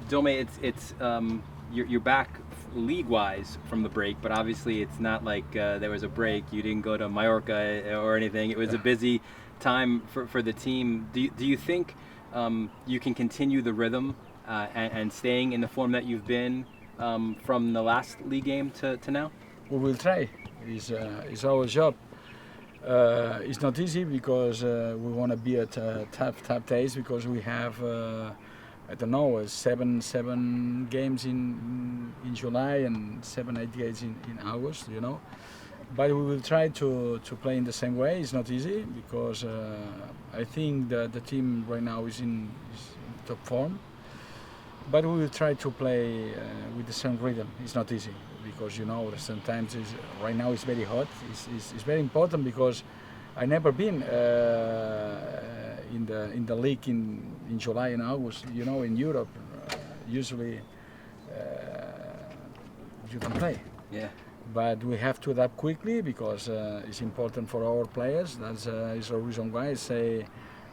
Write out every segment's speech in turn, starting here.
Dome, you're back league-wise from the break, but obviously it's not like there was a break. You didn't go to Mallorca or anything. It was a busy time for the team. Do you think you can continue the rhythm and staying in the form that you've been from the last league game to now? We will try. It's our job. It's not easy because we want to be at tough days because we have I don't know seven games in July and 7-8 games in August, you know. But we will try to play in the same way. It's not easy because I think that the team right now is in top form. But we will try to play with the same rhythm. It's not easy because, you know, sometimes right now it's very hot. It's very important because I never been in the league in July and August. You know, in Europe, usually you can play. Yeah. But we have to adapt quickly because it's important for our players. That's is the reason why I say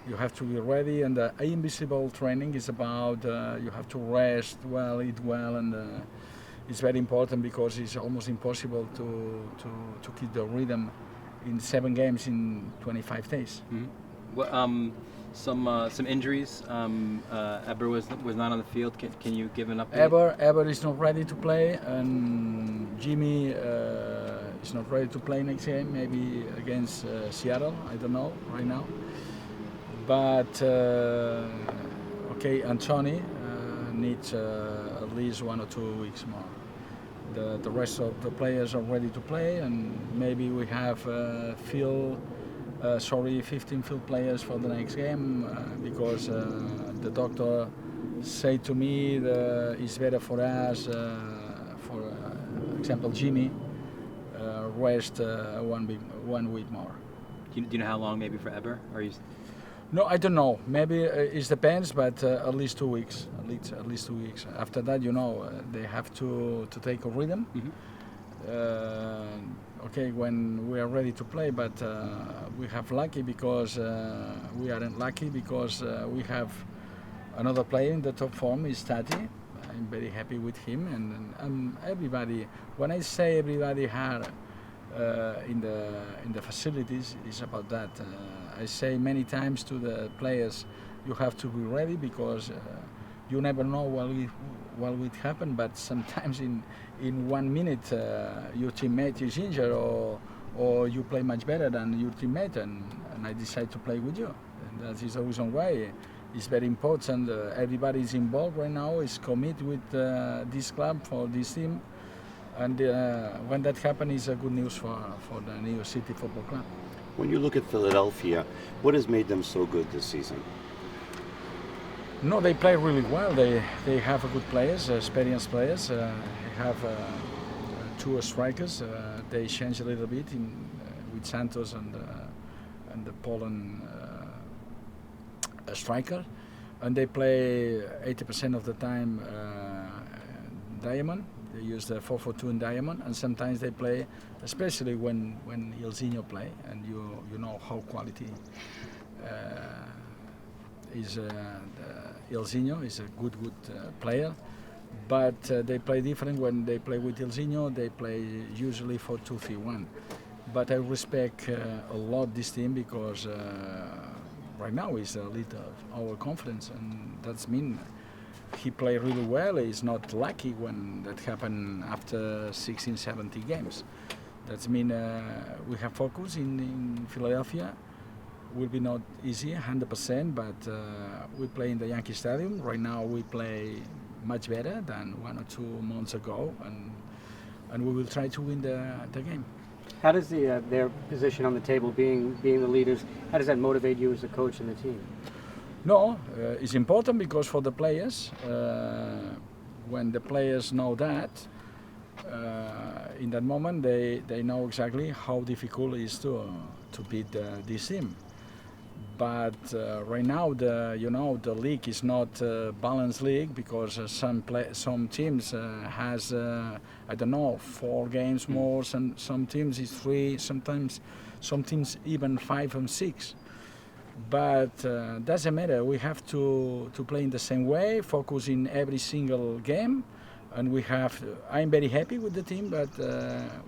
you have to be ready. And the invisible training is about you have to rest well, eat well, and it's very important because it's almost impossible to keep the rhythm in 7 games in 25 days. Mm-hmm. Well, some injuries. Eber was not on the field. Can you give an update? Eber is not ready to play, and Jimmy is not ready to play next game. Maybe against Seattle. I don't know right now. But okay, Anthony needs at least 1 or 2 weeks more. The rest of the players are ready to play, and maybe we have 15 field players for the next game because the doctor said to me that it's better for us, for example, Jimmy, rest 1 week more. Do you know how long maybe for Eber? Or you? No, I don't know. Maybe it depends, but at least 2 weeks. At least 2 weeks. After that, you know, they have to take a rhythm. Mm-hmm. Okay, when we are ready to play, but we have lucky because we aren't lucky because we have another player in the top form is Tati. I'm very happy with him, and everybody. When I say everybody had in the facilities, it's about that. I say many times to the players, you have to be ready because you never know what will happen. But sometimes in 1 minute your teammate is injured or you play much better than your teammate, and I decide to play with you. And that is the reason why it's very important. Everybody is involved right now. Is committed with this club for this team. And when that happens, it's good news for the New York City Football Club. When you look at Philadelphia, what has made them so good this season? No, they play really well. They have good players, experienced players. They have 2 strikers. They change a little bit with Santos and the Poland striker, and they play 80% of the time diamond. They use the 4-4-2 in diamond, and sometimes they play, especially when Ilzinho play, and you know how quality is. Ilzinho is a good player, but they play different when they play with Ilzinho. They play usually 4-2-3-1. But I respect a lot this team because right now he's a leader of our conference, and that's mean. He played really well. He's not lucky when that happened after 16, 17 games. That means we have focus in Philadelphia. Will be not easy, 100%, but we play in the Yankee Stadium. Right now we play much better than 1 or 2 months ago, and we will try to win the game. How does their position on the table, being the leaders, how does that motivate you as a coach and the team? No, it's important because for the players, when the players know that, in that moment they know exactly how difficult it is to beat this team. But right now the league is not a balanced league because some teams has I don't know 4 games more, some teams is 3, sometimes some teams even 5 and 6. But doesn't matter. We have to play in the same way, focus in every single game, and we have. I'm very happy with the team, but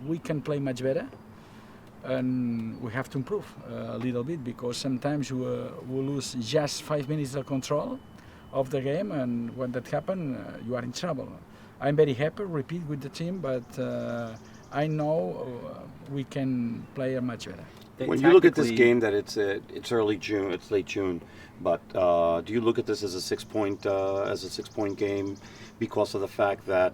we can play much better, and we have to improve a little bit because sometimes we lose just 5 minutes of control of the game, and when that happens, you are in trouble. I'm very happy, repeat with the team, but I know we can play much better. When you look at this game, that it's early June, it's late June, but do you look at this as a 6-point game because of the fact that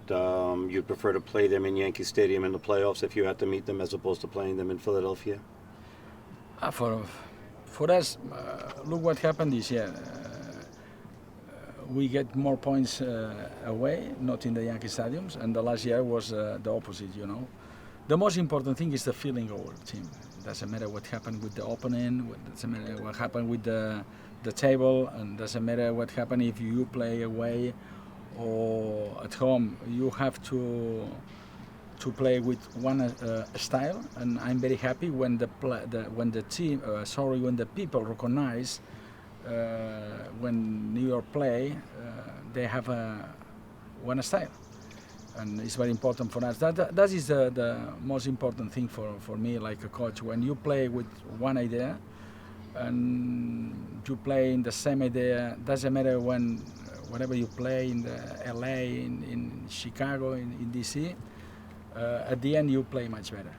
you'd prefer to play them in Yankee Stadium in the playoffs if you had to meet them as opposed to playing them in Philadelphia? For us, look what happened this year. We get more points away, not in the Yankee stadiums, and the last year was the opposite. The most important thing is the feeling of our team. Doesn't matter what happened with the opponent, doesn't matter what happened with the table, and doesn't matter what happened if you play away or at home. You have to play with one style, and I'm very happy when the people recognize when New York play, they have one style. And it's very important for us. That is the most important thing for me, like a coach. When you play with one idea and you play in the same idea, doesn't matter whenever you play in the LA, in Chicago, in DC, at the end you play much better.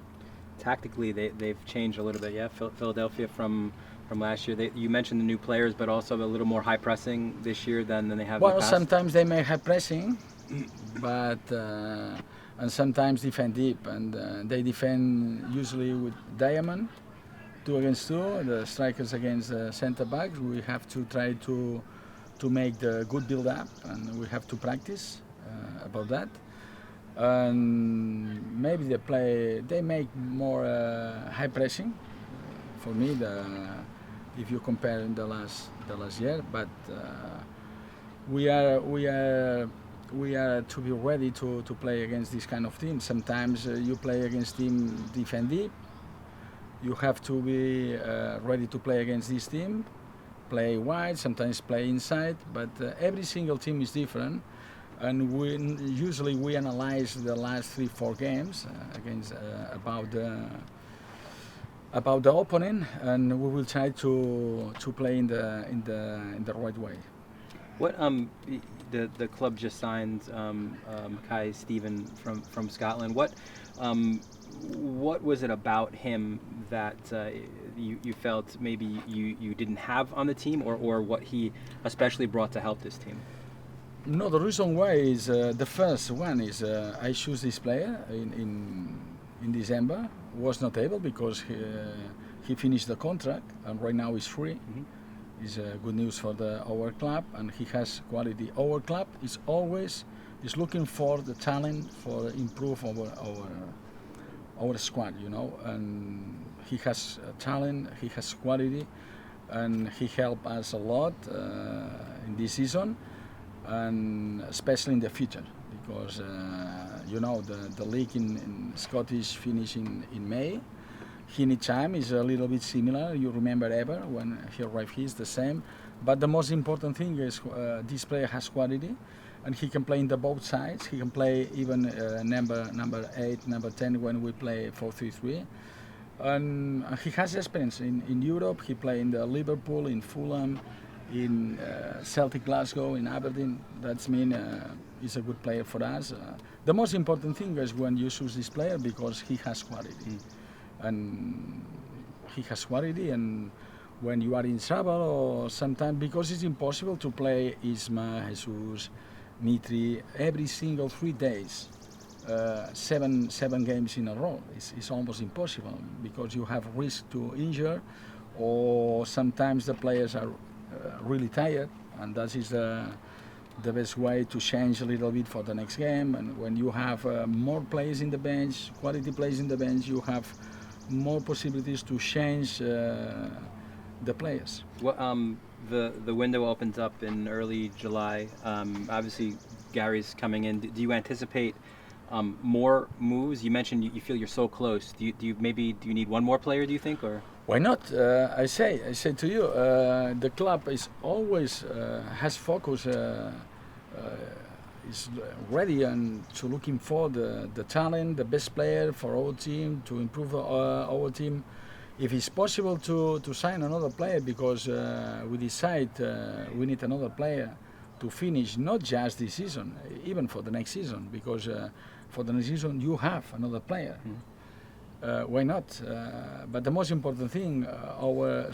Tactically, they've changed a little bit, yeah? Philadelphia from last year. You mentioned the new players, but also a little more high pressing this year than they have in the past. Sometimes they may have pressing, but and sometimes defend deep, and they defend usually with diamond, 2 against 2. The strikers against the center backs. We have to try to make the good build up, and we have to practice about that. And maybe they make more high pressing. For me, if you compare in the last year, but we are to be ready to play against this kind of team. Sometimes you play against team defend deep. You have to be ready to play against this team, play wide, sometimes play inside, but every single team is different. And usually we analyze the last 3-4 games against about the opponent, and we will try to play in the right way. What the club just signed Mackay Stephen from Scotland. What was it about him that you felt maybe you didn't have on the team, or what he especially brought to help this team? No, the reason why is the first one is I choose this player in December. Was not able because he finished the contract and right now he's free. Mm-hmm. It's good news for our club, and he has quality. Our club is always looking for the talent for improve our squad, and he has talent, he has quality, and he helped us a lot in this season, and especially in the future, because the league in Scottish finish in May. He need time is a little bit similar. You remember ever when he arrived, he's the same. But the most important thing is this player has quality, and he can play in the both sides. He can play even number 8, number 10 when we play 4-3-3. And he has experience in Europe. He played in the Liverpool, in Fulham, in Celtic Glasgow, in Aberdeen. That's mean he's a good player for us. The most important thing is when you choose this player because he has quality. And he has quality, and when you are in trouble or sometimes, because it's impossible to play Isma, Jesus, Mitri every single 3 days, 7 games in a row. It's almost impossible because you have risk to injure, or sometimes the players are really tired, and that is the best way to change a little bit for the next game. And when you have more players in the bench, quality players in the bench, you have more possibilities to change the players. Well, the window opens up in early July. Obviously, Gary's coming in. Do you anticipate more moves? You mentioned you feel you're so close. Do you need one more player? Do you think, or? Why not? I say to you, the club is always has focus, is ready and to looking for the talent, the best player for our team to improve our team. If it's possible to sign another player, because we decide we need another player to finish not just this season, even for the next season, because for the next season you have another player. Why not? But the most important thing, our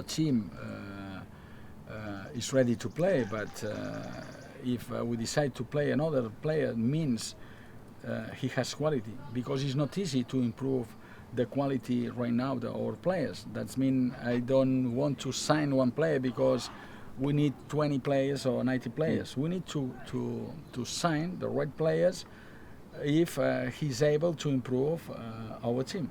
team is ready to play. But if we decide to play another player, means he has quality, because it's not easy to improve the quality right now of our players. That means I don't want to sign one player because we need 20 players or 90 players. We need to sign the right players if he's able to improve our team.